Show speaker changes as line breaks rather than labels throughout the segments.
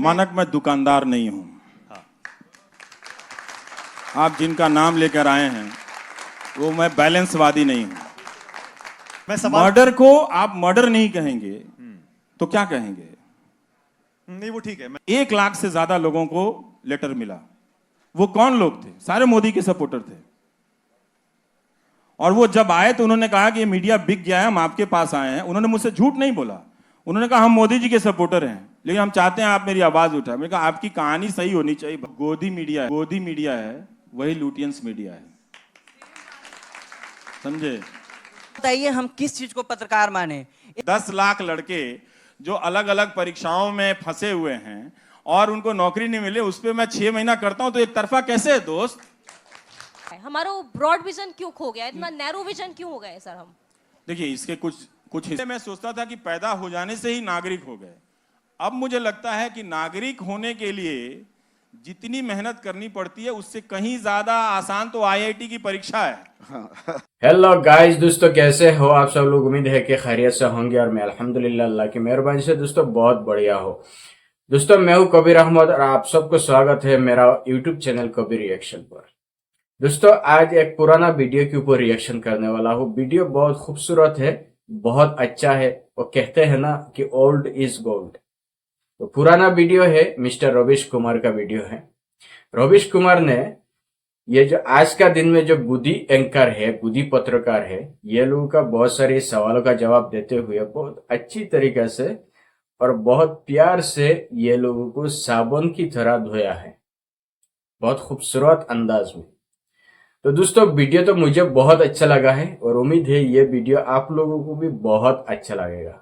मानक मैं दुकानदार नहीं हूं। आप जिनका नाम लेकर आए हैं वो मैं बैलेंसवादी नहीं हूं। मर्डर को आप मर्डर नहीं कहेंगे तो क्या कहेंगे?
नहीं वो ठीक है।
1 लाख से ज्यादा लोगों को लेटर मिला। वो कौन लोग थे? सारे मोदी के सपोर्टर थे। और वो जब आए तो उन्होंने कहा कि ये मीडिया बिक गया है, हम आपके पास आए हैं। उन्होंने मुझसे झूठ नहीं बोला। उन्होंने कहा हम मोदी जी के सपोर्टर हैं, लेकिन हम चाहते हैं आप मेरी आवाज उठाएं। मैंने कहा आपकी कहानी सही होनी चाहिए। गोदी मीडिया है वही लुटियंस मीडिया है, समझे?
बताइए हम किस चीज को पत्रकार माने?
10 लाख लड़के जो अलग अलग परीक्षाओं में फंसे हुए हैं और उनको नौकरी नहीं मिले, उस पर मैं 6 महीना करता हूं तो एक तरफा कैसे है दोस्त?
हमारा ब्रॉड विजन क्यों खो गया? इतना नैरो विजन क्यों हो गए सर हम?
देखिए इसके कुछ हिस्से मैं सोचता था कि पैदा हो जाने से ही नागरिक हो गए। अब मुझे लगता है कि नागरिक होने के लिए जितनी मेहनत करनी पड़ती है उससे कहीं ज्यादा आसान तो आईआईटी की परीक्षा है।
हेलो गाइस, दोस्तों कैसे हो आप सब लोग? उम्मीद है कि खैरियत से होंगे और मैं अल्हम्दुलिल्लाह अल्लाह की मेहरबानी से दोस्तों बहुत बढ़िया हो। दोस्तों मैं हूं कबीर अहमद और आप सबको स्वागत है मेरा यूट्यूब चैनल कबीर रिएक्शन पर। दोस्तों आज एक पुराना वीडियो के ऊपर रिएक्शन करने वाला हूँ। वीडियो बहुत खूबसूरत है, बहुत अच्छा है। वो कहते हैं ना कि ओल्ड इज गोल्ड। तो पुराना वीडियो है, मिस्टर रवीश कुमार का वीडियो है। रवीश कुमार ने ये जो आज का दिन में जो बुद्धि एंकर है, बुद्धि पत्रकार है, ये लोगों का बहुत सारे सवालों का जवाब देते हुए बहुत अच्छी तरीके से और बहुत प्यार से ये लोगों को साबुन की तरह धोया है, बहुत खूबसूरत अंदाज में। तो दोस्तों वीडियो तो मुझे बहुत अच्छा लगा है और उम्मीद है ये वीडियो आप लोगों को भी बहुत अच्छा लगेगा,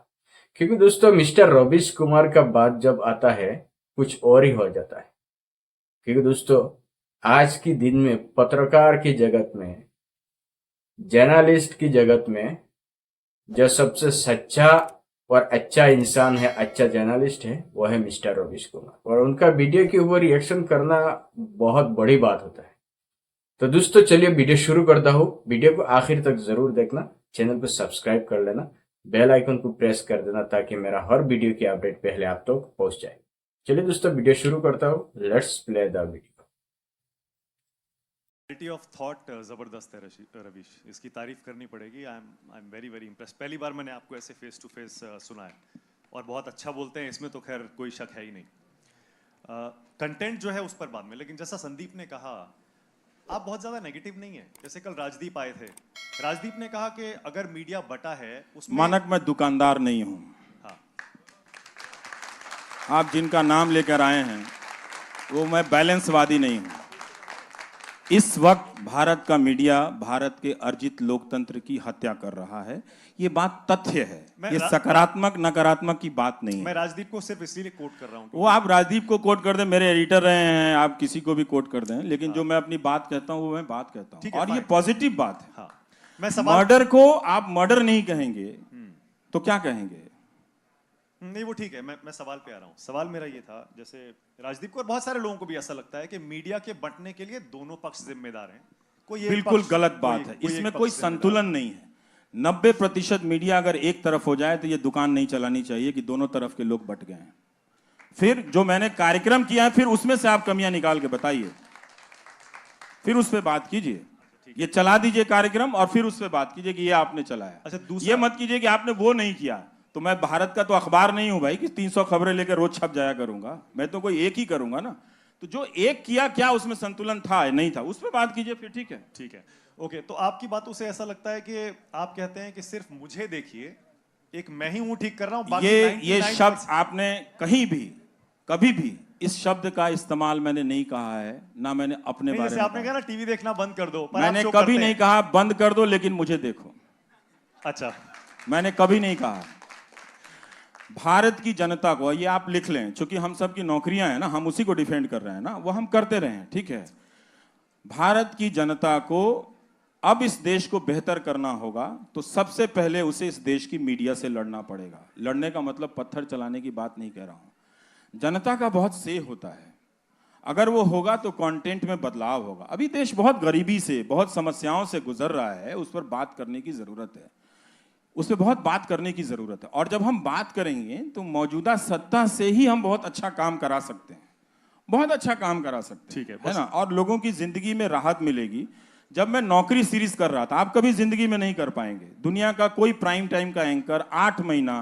क्योंकि दोस्तों मिस्टर रवीश कुमार का बात जब आता है कुछ और ही हो जाता है। क्योंकि दोस्तों आज के दिन में पत्रकार की जगत में, जर्नलिस्ट की जगत में जो सबसे सच्चा और अच्छा इंसान है, अच्छा जर्नलिस्ट है, वो है मिस्टर रवीश कुमार। और उनका वीडियो के ऊपर रिएक्शन करना बहुत बड़ी बात होता है। तो दोस्तों चलिए वीडियो शुरू करता हूँ। वीडियो को आखिर तक जरूर देखना, चैनल को सब्सक्राइब कर लेना, बेल आइकन को प्रेस कर देना ताकि मेरा हर वीडियो की अपडेट पहले आप तक पहुंच जाए। चलिए दोस्तों वीडियो शुरू करता हूँ। Let's play the video.
Quality of thought जबरदस्त है रवीश, इसकी तारीफ करनी पड़ेगी। I am very very impressed. पहली बार मैंने आपको ऐसे फेस टू फेस सुना है और बहुत अच्छा बोलते हैं, इसमें तो खैर कोई शक है ही नहीं। कंटेंट जो है उस पर बाद में, लेकिन जैसा संदीप ने कहा आप बहुत ज्यादा नेगेटिव नहीं है। जैसे कल राजदीप आए थे, राजदीप ने कहा कि अगर मीडिया बटा है उसमें
मानक मैं दुकानदार नहीं हूं।
हाँ।
आप जिनका नाम लेकर आए हैं वो मैं बैलेंसवादी नहीं हूं। इस वक्त भारत का मीडिया भारत के अर्जित लोकतंत्र की हत्या कर रहा है। ये बात तथ्य है, ये सकारात्मक नकारात्मक की बात नहीं है।
मैं राजदीप को सिर्फ इसलिए कोट कर रहा हूं।
वो आप राजदीप को कोट कर दें, मेरे एडिटर रहे हैं, आप किसी को भी कोट कर दें, लेकिन जो मैं अपनी बात कहता हूं वो मैं बात कहता हूं और ये पॉजिटिव बात है।
हाँ। मैं
मर्डर को आप मर्डर नहीं कहेंगे तो क्या कहेंगे?
नहीं वो ठीक है। मैं सवाल पे आ रहा हूँ। सवाल मेरा ये था, जैसे राजदीप को और बहुत सारे लोगों को भी ऐसा लगता है कि मीडिया के बंटने के लिए दोनों पक्ष जिम्मेदार हैं। कोई
बिल्कुल गलत बात है। इसमें कोई संतुलन नहीं है। 90% मीडिया अगर एक तरफ हो जाए तो ये दुकान नहीं चलानी चाहिए कि दोनों तरफ के लोग बट गए हैं। फिर जो मैंने कार्यक्रम किया है फिर उसमें से आप कमियां निकाल के बताइए, फिर उस पर बात कीजिए। ये चला दीजिए कार्यक्रम और फिर उस पर बात कीजिए कि ये आपने चलाया।
अच्छा,
ये मत कीजिए कि आपने वो नहीं किया। तो मैं भारत का तो अखबार नहीं हूं भाई कि 300 खबरें लेकर रोज छप जाया करूंगा। मैं तो कोई एक ही करूंगा ना। तो जो एक किया, क्या उसमें संतुलन था नहीं था, उस पर बात कीजिए फिर। ठीक है,
ठीक है, ओके। तो आपकी बातों से ऐसा लगता है कि आप कहते हैं कि सिर्फ मुझे देखिए, एक मैं ही हूं ठीक कर रहा हूं।
ये शब्द आपने कहीं भी कभी भी इस शब्द का इस्तेमाल मैंने नहीं कहा है, ना मैंने अपने बारे में।
जैसे आपने कहा ना टीवी देखना बंद कर दो,
मैंने कभी नहीं कहा बंद कर दो, लेकिन मुझे देखो।
अच्छा,
मैंने कभी नहीं कहा। भारत की जनता को, ये आप लिख लें, क्योंकि हम सब की नौकरियां हैं ना, हम उसी को डिफेंड कर रहे हैं ना, वो हम करते रहे हैं, ठीक है। भारत की जनता को अब इस देश को बेहतर करना होगा तो सबसे पहले उसे इस देश की मीडिया से लड़ना पड़ेगा। लड़ने का मतलब पत्थर चलाने की बात नहीं कह रहा हूं। जनता का बहुत से होता है, अगर वो होगा तो कंटेंट में बदलाव होगा। अभी देश बहुत गरीबी से, बहुत समस्याओं से गुजर रहा है, उस पर बात करने की जरूरत है। उस पर बहुत बात करने की जरूरत है। और जब हम बात करेंगे तो मौजूदा सत्ता से ही हम बहुत अच्छा काम करा सकते हैं, बहुत अच्छा काम करा सकते हैं,
ठीक
है ना। और लोगों की जिंदगी में राहत मिलेगी। जब मैं नौकरी सीरीज कर रहा था, आप कभी जिंदगी में नहीं कर पाएंगे, दुनिया का कोई प्राइम टाइम का एंकर 8 महीना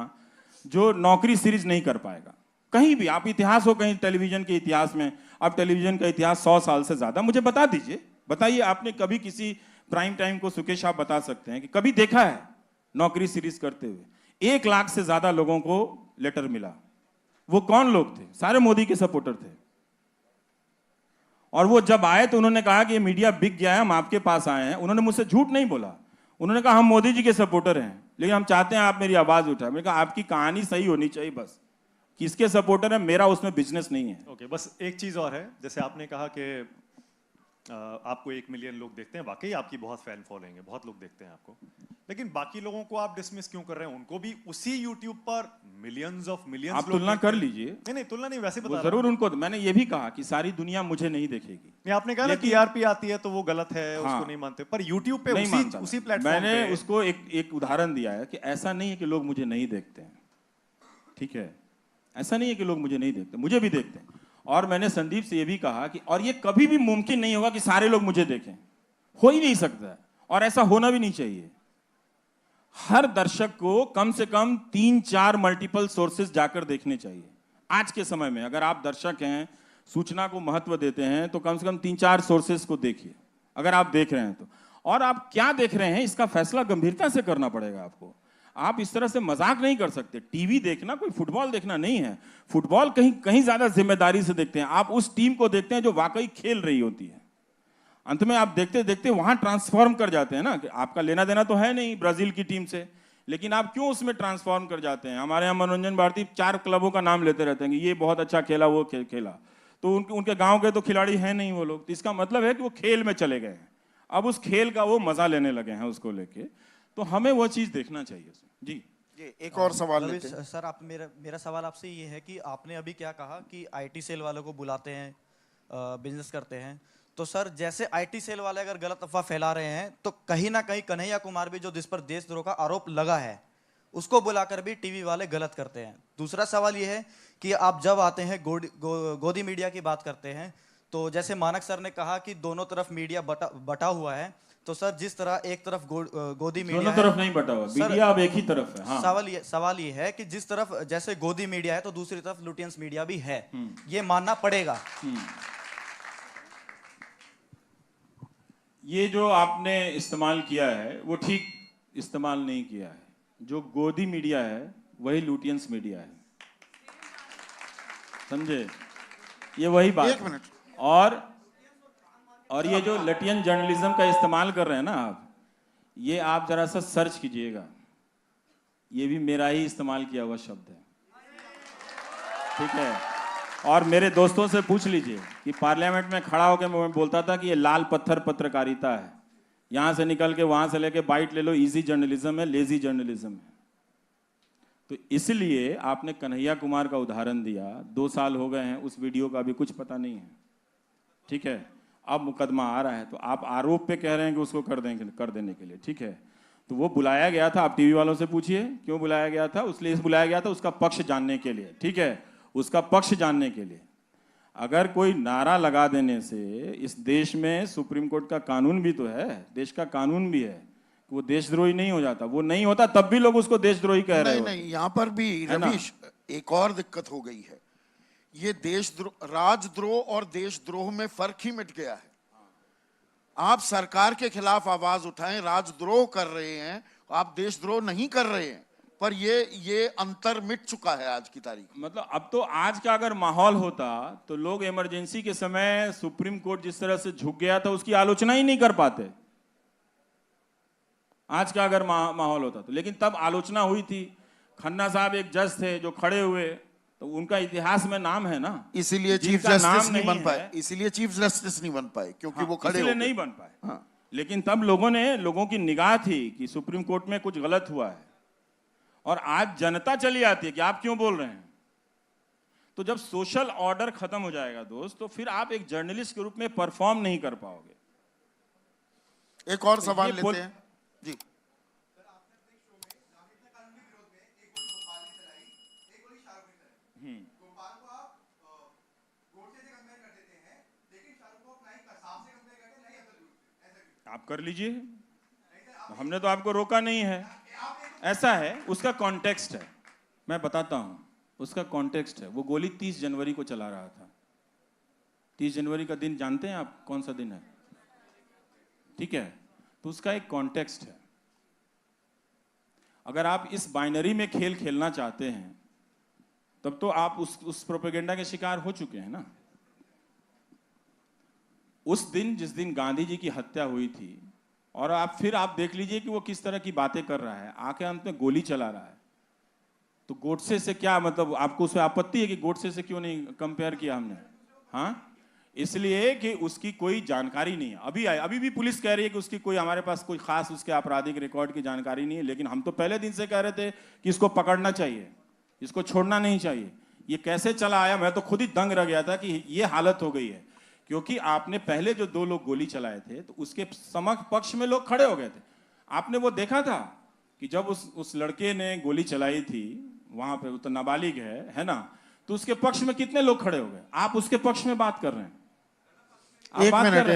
जो नौकरी सीरीज नहीं कर पाएगा कहीं भी। आप इतिहास हो कहीं टेलीविजन के इतिहास में, अब टेलीविजन का इतिहास 100 साल से ज्यादा, मुझे बता दीजिए, बताइए आपने कभी किसी प्राइम टाइम को, सुकेश आप बता सकते हैं कि कभी देखा है नौकरी सीरीज करते हुए? 1 लाख से ज्यादा लोगों को लेटर मिला। वो कौन लोग थे? सारे मोदी के सपोर्टर थे। और वो जब आए तो उन्होंने कहा कि ये मीडिया बिक गया है, हम आपके पास आए हैं। उन्होंने मुझसे झूठ नहीं बोला, उन्होंने कहा हम मोदी जी के सपोर्टर हैं, लेकिन हम चाहते हैं आप मेरी आवाज उठाएं। मैंने कहा आपकी कहानी सही होनी चाहिए, बस किसके सपोर्टर है, मेरा उसमें बिजनेस नहीं है।
ओके, बस एक चीज और है, जैसे आपने कहा कि आपको 1 मिलियन लोग देखते हैं, वाकई आपकी बहुत फैन फॉलोइंग है, बहुत लोग देखते हैं आपको, लेकिन बाकी लोगों को आप डिसमिस क्यों कर रहे हैं? उनको भी उसी यूट्यूब पर मिलियंस ऑफ मिलियंस
आप तुलना कर लीजिए।
नहीं, तुलना नहीं, वैसे बता
वो जरूर उनको, मैंने ये भी कहा कि सारी दुनिया मुझे नहीं देखेगी।
नहीं, आपने कहा ना टीआरपी आती है तो वो गलत है, उसको नहीं मानते, पर यूट्यूब पे
नहीं मानता।
उसी प्लेटफॉर्म
मैंने
पे
उसको एक उदाहरण दिया है कि ऐसा नहीं है कि लोग मुझे नहीं देखते हैं, ठीक है, ऐसा नहीं है कि लोग मुझे नहीं देखते, मुझे भी देखते हैं। और मैंने संदीप से ये भी कहा कि और ये कभी भी मुमकिन नहीं होगा कि सारे लोग मुझे देखें, हो ही नहीं सकता है, और ऐसा होना भी नहीं चाहिए। हर दर्शक को कम से कम 3-4 मल्टीपल सोर्सेज जाकर देखने चाहिए। आज के समय में अगर आप दर्शक हैं, सूचना को महत्व देते हैं, तो कम से कम 3-4 सोर्सेज को देखिए, अगर आप देख रहे हैं तो। और आप क्या देख रहे हैं इसका फैसला गंभीरता से करना पड़ेगा आपको। आप इस तरह से मजाक नहीं कर सकते। टीवी देखना कोई फुटबॉल देखना नहीं है। फुटबॉल कहीं ज्यादा जिम्मेदारी से देखते हैं। आप उस टीम को देखते हैं जो वाकई खेल रही होती है। अंत में आप देखते देखते वहां ट्रांसफॉर्म कर जाते हैं ना, कि आपका लेना देना तो है नहीं ब्राजील की टीम से, लेकिन आप क्यों उसमें ट्रांसफॉर्म कर जाते हैं। हमारे यहाँ मनोरंजन भारती 4 क्लबों का नाम लेते रहते हैं कि ये बहुत अच्छा खेला, वो खेला, तो उनके गांव के तो खिलाड़ी हैं नहीं वो लोग, तो इसका मतलब है कि वो खेल में चले गए हैं। अब उस खेल का वो मजा लेने लगे हैं उसको लेके, तो हमें वो चीज देखना चाहिए। जी
एक और सवाल लेते हैं।
सर, आप मेरा सवाल आपसे ये है कि आपने अभी क्या कहा कि आईटी सेल वालों को बुलाते हैं, बिजनेस करते हैं, तो सर जैसे आईटी सेल वाले अगर गलत अफवाह फैला रहे हैं, तो कहीं ना कहीं कन्हैया कुमार भी, जो जिस पर देशद्रोह का आरोप लगा है, उसको बुलाकर भी टीवी वाले गलत करते हैं। दूसरा सवाल ये है कि आप जब आते हैं गोदी मीडिया की बात करते हैं, तो जैसे मानक सर ने कहा कि दोनों तरफ मीडिया बटा हुआ है, तो सर जिस तरह एक तरफ गोदी मीडिया
दोनों तरफ नहीं बटा हुआ, मीडिया अब एक ही तरफ है। हाँ।
सवाल ये है कि जिस तरफ जैसे गोदी मीडिया है तो दूसरी तरफ लुटियंस मीडिया भी है, ये मानना पड़ेगा।
ये जो आपने इस्तेमाल किया है वो ठीक इस्तेमाल नहीं किया है। जो गोदी मीडिया है वही लुटियंस मीडिया है, समझे, ये वही बात।
एक मिनट।
और ये जो लटियन जर्नलिज्म का इस्तेमाल कर रहे हैं ना आप, ये आप जरा सा सर्च कीजिएगा, ये भी मेरा ही इस्तेमाल किया हुआ शब्द है, ठीक है। और मेरे दोस्तों से पूछ लीजिए कि पार्लियामेंट में खड़ा होकर मैं बोलता था कि ये लाल पत्थर पत्रकारिता है, यहां से निकल के वहां से लेके बाइट ले लो, इजी जर्नलिज्म है, लेजी जर्नलिज्म है। तो इसलिए आपने कन्हैया कुमार का उदाहरण दिया, 2 साल हो गए हैं, उस वीडियो का भी कुछ पता नहीं है, ठीक है। अब मुकदमा आ रहा है तो आप आरोप पे कह रहे हैं कि उसको कर देने के लिए, ठीक है। तो वो बुलाया गया था, आप टीवी वालों से पूछिए क्यों बुलाया गया था। उसलिए बुलाया गया था उसका पक्ष जानने के लिए, ठीक है, उसका पक्ष जानने के लिए। अगर कोई नारा लगा देने से, इस देश में सुप्रीम कोर्ट का कानून भी तो है, देश का कानून भी है, वो देशद्रोही नहीं हो जाता। वो नहीं होता तब भी लोग उसको देशद्रोही कह रहे हैं।
नहीं, यहाँ पर भी रवीश एक और दिक्कत हो गई है। ये देशद्रोह, राजद्रोह और देशद्रोह में फर्क ही मिट गया है। आप सरकार के खिलाफ आवाज उठाएं, राजद्रोह कर रहे हैं, आप देशद्रोह नहीं कर रहे हैं, पर ये अंतर मिट चुका है आज की तारीख।
मतलब अब तो आज का अगर माहौल होता तो लोग इमरजेंसी के समय सुप्रीम कोर्ट जिस तरह से झुक गया था उसकी आलोचना ही नहीं कर पाते, आज का अगर माहौल होता तो। लेकिन तब आलोचना हुई थी। खन्ना साहब एक जज थे जो खड़े हुए, तो उनका इतिहास में नाम है ना,
इसीलिए चीफ जस्टिस नहीं बन पाए, इसीलिए चीफ जस्टिस नहीं बन पाए, क्योंकि वो खड़े
इसलिए नहीं बन पाए। हाँ। लेकिन तब लोगों की निगाह थी कि सुप्रीम कोर्ट में कुछ गलत हुआ है, और आज जनता चली आती है कि आप क्यों बोल रहे हैं। तो जब सोशल ऑर्डर खत्म हो जाएगा दोस्त, तो फिर आप एक जर्नलिस्ट के रूप में परफॉर्म नहीं कर पाओगे।
एक और सवाल लेते हैं जी।
आप कर लीजिए, हमने तो आपको रोका नहीं है। ऐसा है, उसका कॉन्टेक्स्ट है, मैं बताता हूं, उसका कॉन्टेक्स्ट है। वो गोली 30 जनवरी को चला रहा था। 30 जनवरी का दिन जानते हैं आप कौन सा दिन है? ठीक है, तो उसका एक कॉन्टेक्स्ट है। अगर आप इस बाइनरी में खेल खेलना चाहते हैं तब तो आप उस प्रोपेगेंडा के शिकार हो चुके हैं ना। उस दिन, जिस दिन गांधी जी की हत्या हुई थी, और आप देख लीजिए कि वो किस तरह की बातें कर रहा है, आके अंत में गोली चला रहा है। तो गोडसे से क्या मतलब, आपको उसमें आपत्ति है कि गोडसे से क्यों नहीं कंपेयर किया हमने? हाँ, इसलिए कि उसकी कोई जानकारी नहीं है। अभी भी पुलिस कह रही है कि उसकी कोई, हमारे पास कोई खास उसके आपराधिक रिकॉर्ड की जानकारी नहीं है, लेकिन हम तो पहले दिन से कह रहे थे कि इसको पकड़ना चाहिए, इसको छोड़ना नहीं चाहिए। ये कैसे चला आया, मैं तो खुद ही दंग रह गया था कि ये हालत हो गई है। क्योंकि आपने पहले जो 2 लोग गोली चलाए थे तो उसके समक्ष पक्ष में लोग खड़े हो गए थे। आपने वो देखा था कि जब उस लड़के ने गोली चलाई थी वहां पे, तो नाबालिग है ना, तो उसके पक्ष में कितने लोग खड़े हो गए? आप उसके पक्ष में बात कर रहे हैं।
एक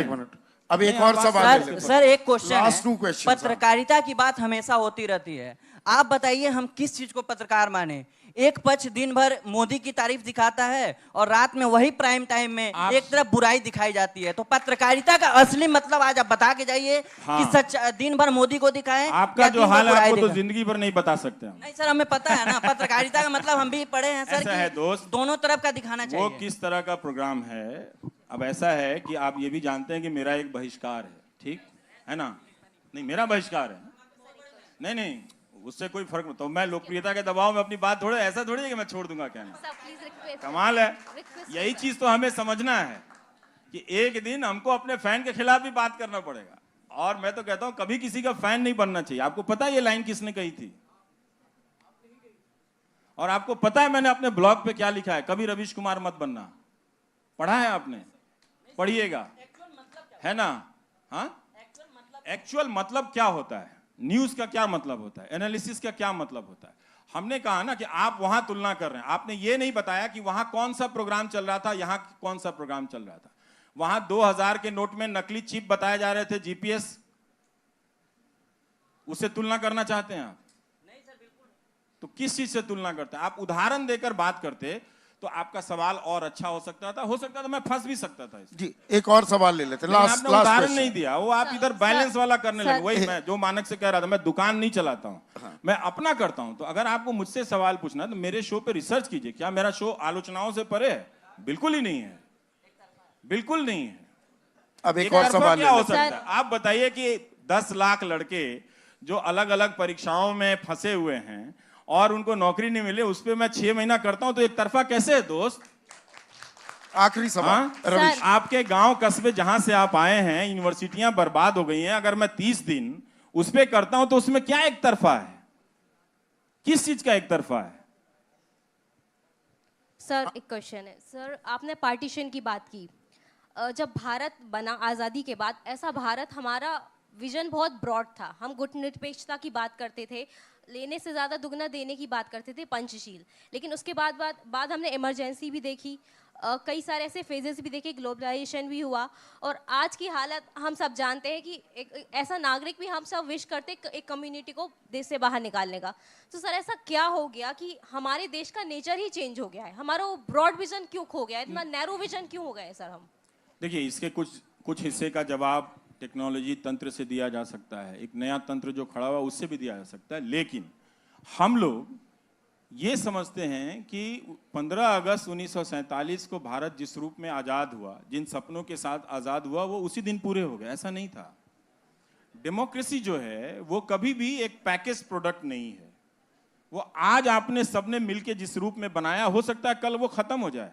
मिनट, अब एक और सवाल ले लेते
सर एक क्वेश्चन
Last two
है,
questions,
पत्रकारिता की बात हमेशा होती रहती है। आप बताइए हम किस चीज को पत्रकार माने? एक पक्ष दिन भर मोदी की तारीफ दिखाता है और रात में वही प्राइम टाइम में एक तरफ बुराई दिखाई जाती है। तो पत्रकारिता का असली मतलब आज आप बता के जाइए कि सच दिन भर मोदी को दिखाएं।
आपका जो हाल है आपको तो जिंदगी भर नहीं बता सकते हम।
नहीं सर, हमें पता है ना, पत्रकारिता का मतलब हम भी पढ़े हैं सर।
ऐसा है दोस्त,
दोनों तरफ का दिखाना चाहिए।
वो किस तरह का प्रोग्राम है। अब ऐसा है कि आप ये भी जानते हैं कि मेरा एक बहिष्कार है, ठीक है ना? नहीं, मेरा बहिष्कार है, नहीं, उससे कोई फर्क नहीं। तो मैं लोकप्रियता के दबाव में अपनी बात थोड़े, ऐसा थोड़ी है कि मैं छोड़ दूंगा कहना।
सर प्लीज रिक्वेस्ट,
कमाल है, यही चीज तो हमें समझना है कि एक दिन हमको अपने फैन के खिलाफ भी बात करना पड़ेगा। और मैं तो कहता हूं कभी किसी का फैन नहीं बनना चाहिए। आपको पता है ये लाइन किसने कही थी? और आपको पता है मैंने अपने ब्लॉग पे क्या लिखा है? कभी रवीश कुमार मत बनना। पढ़ा है आपने? पढ़िएगा, है ना? हाँ, एक्चुअल मतलब क्या होता है, न्यूज का क्या मतलब होता है, एनालिसिस का क्या मतलब होता है। हमने कहा ना कि आप वहां तुलना कर रहे हैं, आपने ये नहीं बताया कि वहां कौन सा प्रोग्राम चल रहा था, यहां कौन सा प्रोग्राम चल रहा था। वहां 2000 के नोट में नकली चिप बताए जा रहे थे, जीपीएस, उससे तुलना करना चाहते हैं आप? नहीं सर, बिल्कुल। तो किस चीज से तुलना करते हैं आप? उदाहरण देकर बात करते तो आपका सवाल और अच्छा हो सकता था, मैं फंस भी सकता था इसमें।
जी, एक और सवाल ले लेते हैं। लास्ट
उदाहरण नहीं दिया, वो आप इधर बैलेंस वाला करने लगे। वही मैं जो मानक से कह रहा था, मैं दुकान नहीं चलाता हूं, मैं अपना करता हूं। तो अगर आपको मुझसे सवाल पूछना है तो मेरे शो पे रिसर्च कीजिए। क्या मेरा शो आलोचनाओं से परे है? बिल्कुल ही नहीं है, बिल्कुल नहीं है।
अब एक और सवाल
क्या हो सकता है? आप बताइए कि 10 लाख लड़के जो अलग अलग परीक्षाओं में फंसे हुए हैं और उनको नौकरी नहीं मिले, उस पर मैं 6 महीना करता हूं, तो एक तरफा कैसे है दोस्त?
आखिरी सवाल रवीश,
आपके गांव कस्बे जहां से आप आए हैं, यूनिवर्सिटियां बर्बाद हो गई हैं, अगर मैं 30 दिन उस पर करता हूं तो उसमें क्या एक तरफा है? किस चीज का एक तरफा है?
सर एक क्वेश्चन है सर, आपने पार्टीशन की बात की। जब भारत बना आज़ादी के बाद, ऐसा भारत, हमारा विजन बहुत ब्रॉड था। हम गुटनिरपेक्षता की बात करते थे, लेने से ज़्यादा दुगना देने की बात करते थे, पंचशील। लेकिन उसके बाद हमने इमरजेंसी भी देखी, कई सारे ऐसे फेजेस भी देखे, ग्लोबलाइजेशन भी हुआ, और आज की हालत हम सब जानते हैं कि एक ऐसा नागरिक भी हम सब विश करते एक कम्युनिटी को देश से बाहर निकालने का। तो सर ऐसा क्या हो गया कि हमारे देश का नेचर ही चेंज हो गया है? हमारा वो ब्रॉड विजन क्यों खो गया है? इतना नैरो विजन क्यों हो गया है सर? हम
देखिए, इसके कुछ हिस्से का जवाब टेक्नोलॉजी तंत्र से दिया जा सकता है, एक नया तंत्र जो खड़ा हुआ उससे भी दिया जा सकता है। लेकिन हम लोग ये समझते हैं कि 15 अगस्त 1947 को भारत जिस रूप में आज़ाद हुआ, जिन सपनों के साथ आज़ाद हुआ, वो उसी दिन पूरे हो गए। ऐसा नहीं था। डेमोक्रेसी जो है वो कभी भी एक पैकेज प्रोडक्ट नहीं है। वो आज आपने सबने मिलके जिस रूप में बनाया, हो सकता है कल वो खत्म हो जाए।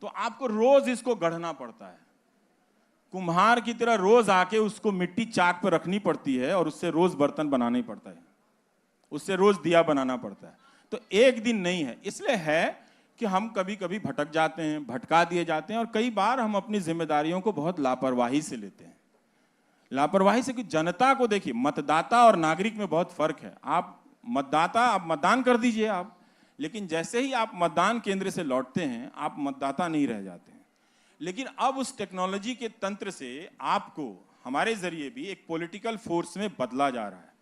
तो आपको रोज इसको गढ़ना पड़ता है, कुम्हार की तरह रोज आके उसको मिट्टी चाक पर रखनी पड़ती है और उससे रोज बर्तन बनाना ही पड़ता है, उससे रोज दिया बनाना पड़ता है। तो एक दिन नहीं है। इसलिए है कि हम कभी कभी भटक जाते हैं, भटका दिए जाते हैं, और कई बार हम अपनी जिम्मेदारियों को बहुत लापरवाही से लेते हैं। लापरवाही से कि जनता को देखिए, मतदाता और नागरिक में बहुत फर्क है। आप मतदाता, आप मतदान कर दीजिए आप, लेकिन जैसे ही आप मतदान केंद्र से लौटते हैं आप मतदाता नहीं रह जाते हैं। लेकिन अब उस टेक्नोलॉजी के तंत्र से आपको, हमारे जरिए भी एक पॉलिटिकल फोर्स में बदला जा रहा है,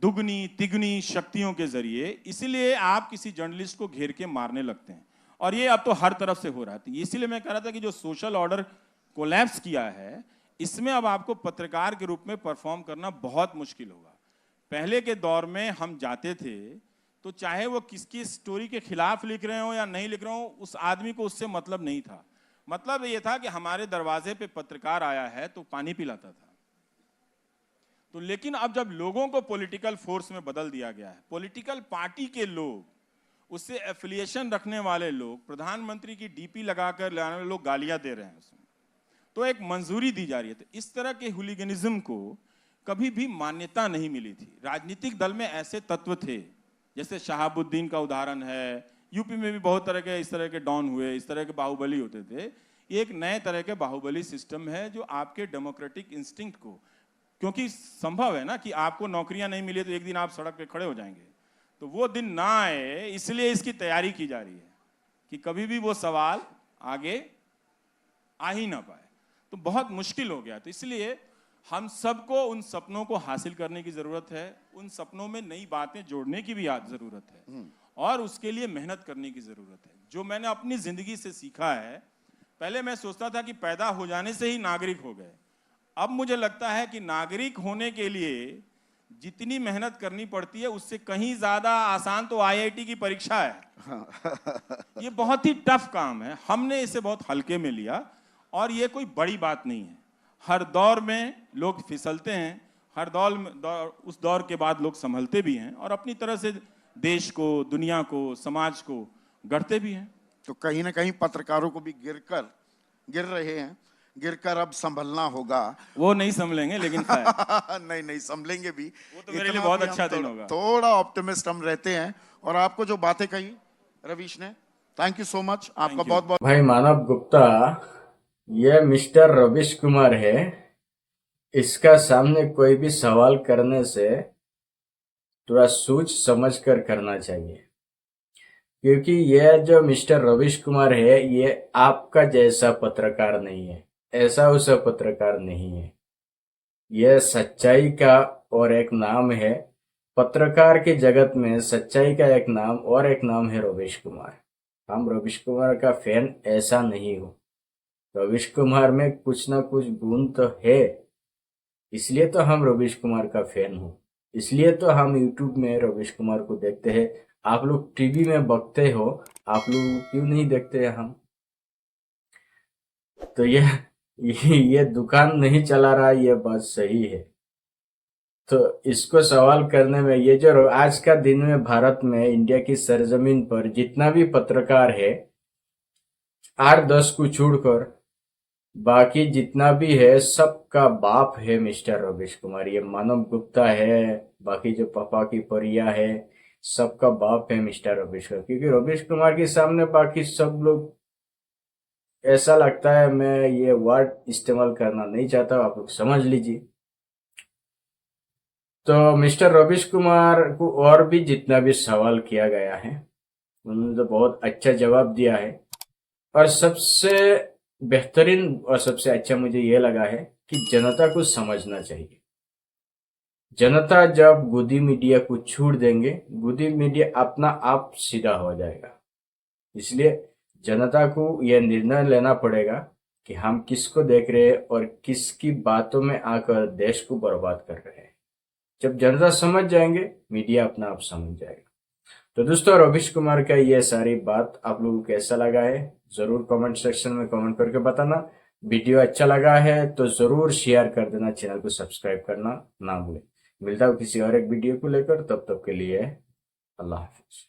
दुगनी तिगनी शक्तियों के जरिए। इसीलिए आप किसी जर्नलिस्ट को घेर के मारने लगते हैं, और ये अब तो हर तरफ से हो रहा है। इसीलिए मैं कह रहा था कि जो सोशल ऑर्डर कोलैप्स किया है, इसमें अब आपको पत्रकार के रूप में परफॉर्म करना बहुत मुश्किल होगा। पहले के दौर में हम जाते थे तो चाहे वो किसकी स्टोरी के खिलाफ लिख रहे हो या नहीं लिख रहे हो, उस आदमी को उससे मतलब नहीं था। मतलब ये था कि हमारे दरवाजे पे पत्रकार आया है तो पानी पिलाता था। तो लेकिन अब जब लोगों को पॉलिटिकल फोर्स में बदल दिया गया है, पॉलिटिकल पार्टी के लोग, उससे एफिलिएशन रखने वाले लोग, प्रधानमंत्री की डीपी लगाकर लाने वाले लोग गालियां दे रहे हैं उसमें, तो एक मंजूरी दी जा रही है। तो इस तरह के हुलिगनिज्म को कभी भी मान्यता नहीं मिली थी। राजनीतिक दल में ऐसे तत्व थे, जैसे शहाबुद्दीन का उदाहरण है, यूपी में भी बहुत तरह के इस तरह के डॉन हुए, इस तरह के बाहुबली होते थे। ये एक नए तरह के बाहुबली सिस्टम है जो आपके डेमोक्रेटिक इंस्टिंक्ट को, क्योंकि संभव है ना कि आपको नौकरियां नहीं मिले तो एक दिन आप सड़क पे खड़े हो जाएंगे, तो वो दिन ना आए, इसलिए इसकी तैयारी की जा रही है कि कभी भी वो सवाल आगे आ ही ना पाए। तो बहुत मुश्किल हो गया। तो इसलिए हम सबको उन सपनों को हासिल करने की जरूरत है, उन सपनों में नई बातें जोड़ने की भी जरूरत है, और उसके लिए मेहनत करने की जरूरत है। जो मैंने अपनी जिंदगी से सीखा है, पहले मैं सोचता था कि पैदा हो जाने से ही नागरिक हो गए। अब मुझे लगता है कि नागरिक होने के लिए जितनी मेहनत करनी पड़ती है उससे कहीं ज्यादा आसान तो आईआईटी की परीक्षा है। ये बहुत ही टफ काम है, हमने इसे बहुत हल्के में लिया, और ये कोई बड़ी बात नहीं है। हर दौर में लोग फिसलते हैं, हर उस दौर के बाद लोग संभलते भी हैं और अपनी तरह से देश को, दुनिया को, समाज को गढ़ते भी हैं।
तो कहीं ना कहीं पत्रकारों को भी गिर रहे हैं, गिरकर अब संभलना होगा।
वो नहीं संभलेंगे, लेकिन
नहीं संभलेंगे भी।
वो तो मेरे लिए बहुत अच्छा दिन होगा।
थोड़ा ऑप्टिमिस्ट हम रहते हैं। और आपको जो बातें कही रवीश ने, थैंक यू सो मच, आपका बहुत बहुत।
भाई मानव गुप्ता, ये मिस्टर रवीश कुमार है, इसका सामने कोई भी सवाल करने से थोड़ा सोच समझ कर करना चाहिए, क्योंकि यह जो मिस्टर रवीश कुमार है ये आपका जैसा पत्रकार नहीं है, ऐसा उसा पत्रकार नहीं है। यह सच्चाई का और एक नाम है, पत्रकार के जगत में सच्चाई का एक नाम और एक नाम है रवीश कुमार। हम रवीश कुमार का फैन ऐसा नहीं हो, रवीश कुमार में कुछ ना कुछ गुण तो है, इसलिए तो हम रवीश कुमार का फैन हो, इसलिए तो हम यूट्यूब में रवीश कुमार को देखते हैं। आप लोग टीवी में बकते हो, आप लोग क्यों नहीं देखते हैं हम? तो ये दुकान नहीं चला रहा, ये बात सही है। तो इसको सवाल करने में ये जो आज का दिन में भारत में, इंडिया की सरजमीन पर जितना भी पत्रकार है, 8-10 को छोड़कर बाकी जितना भी है सबका बाप है मिस्टर रवीश कुमार। ये मानव गुप्ता है, बाकी जो पापा की परिया है, सबका बाप है मिस्टर रवीश कुमार। क्योंकि रवीश कुमार के सामने बाकी सब लोग, ऐसा लगता है, मैं ये वर्ड इस्तेमाल करना नहीं चाहता, आप लोग समझ लीजिए। तो मिस्टर रवीश कुमार को और भी जितना भी सवाल किया गया है, उन्होंने तो बहुत अच्छा जवाब दिया है। और सबसे बेहतरीन और सबसे अच्छा मुझे ये लगा है कि जनता को समझना चाहिए। जनता जब गोदी मीडिया को छोड़ देंगे, गोदी मीडिया अपना आप सीधा हो जाएगा। इसलिए जनता को यह निर्णय लेना पड़ेगा कि हम किसको देख रहे हैं और किसकी बातों में आकर देश को बर्बाद कर रहे हैं। जब जनता समझ जाएंगे, मीडिया अपना आप समझ जाएगा। तो दोस्तों, रवीश कुमार का ये सारी बात आप लोगों को कैसा लगा है जरूर कमेंट सेक्शन में कमेंट करके बताना। वीडियो अच्छा लगा है तो जरूर शेयर कर देना, चैनल को सब्सक्राइब करना ना भूलें। मिलता हूँ किसी और एक वीडियो को लेकर, तब तक के लिए अल्लाह हाफिज।